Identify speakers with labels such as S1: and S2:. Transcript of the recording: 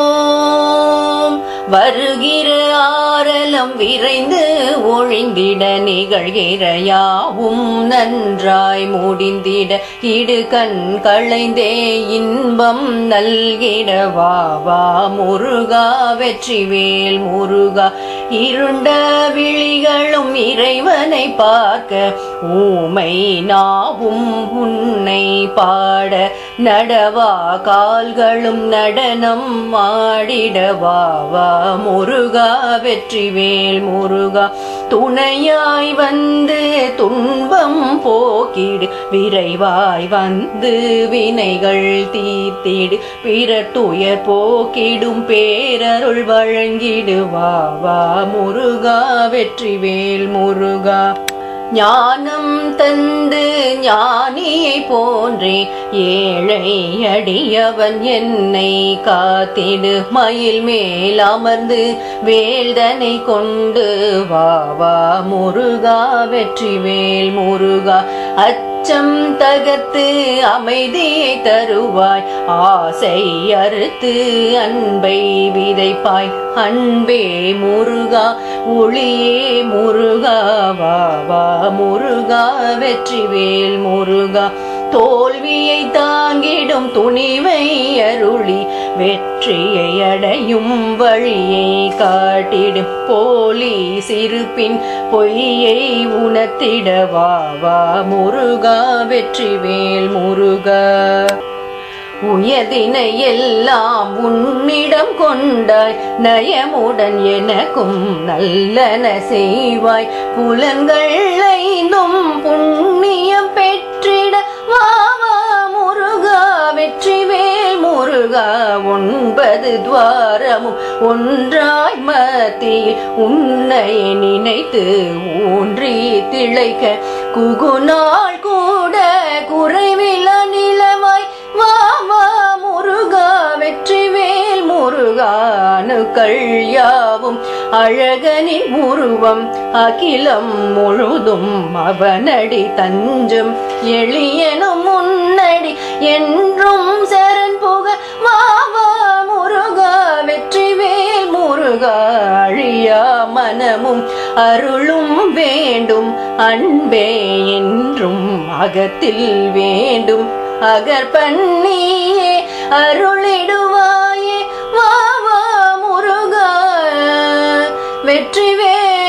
S1: ஓம் வருகிற ஆரலம் விரைந்து ஒழிந்திட நிகழ்கிற யாவும் நன்றாய் முடிந்திட இடுகண் களைந்தே இன்பம் நல்கிட வா வா முருகா வெற்றிவேல் முருகா இருண்ட விழிகளும் இறைவனை பார்க்க ஊமை நாவும் உன்னை பாட நடவா கால்களும் நடனம் ஆடிட வா வா முருகா வெற்றிவேல் முருகா துணையாய் வந்து துன்பம் போக்கிடு விரைவாய் வந்து வினைகள் தீர்த்திடு பிறர் துயர் போக்கிடும் பேரருள் வழங்கிடு வா வா முருகா வெற்றிவேல் முருகா ஞானம் தந்து ஞானியை போன்றே ஏழை அடியவன் என்னை காத்திடு மயில் மேல் அமர்ந்து வேல்தனை கொண்டு வா வா முருகா வெற்றிவேல் முருகா அச்சம் தகர்த்து அமைதியை தருவாய் ஆசை அறுத்து அன்பை விதைப்பாய் அன்பே முருகா ஒளியே முருகா வா வா முருகா வெற்றிவேல் முருகா தோல்வியை தாங்கிடும் துணிவை அருளி வெற்றியை அடையும் வழியை காட்டிடும் போலி சிறுப்பின் பொய்யை உணர்த்திட வா வா முருகா வெற்றிவேல் முருகா உயர்தினை எல்லாம் உன்னிடம் கொண்டாய் நயமுடன் எனக்கும் நல்லன செய்வாய் புலன்கள் ஐந்தும் புண்ணியம் பெற்றிட வா வா முருகா வெற்றிவேல் முருகா ஒன்பது துவாரமும் ஒன்றாய் மத்தியில் உன்னை நினைத்து ஊன்றி திளைக்க குகுநாள் கூட குறைவில நிலவாய் வா வா முருகா வெற்றிவேல் முருகா அணுக்கள் யாவும் அழகனின் உருவம் அகிலம் முழுதும் அவனடி தஞ்சம் எளியனும் முன்னடி என்றும் சரண் புக வா வா முருகா வெற்றிவேல் முருகா அழியா மனமும் அருளும் வேண்டும் அன்பே என்றும் அகத்தில் வேண்டும் அகற்பண்ணியே அருளிடுவாயே வா வா முருகா வெற்றிவேல்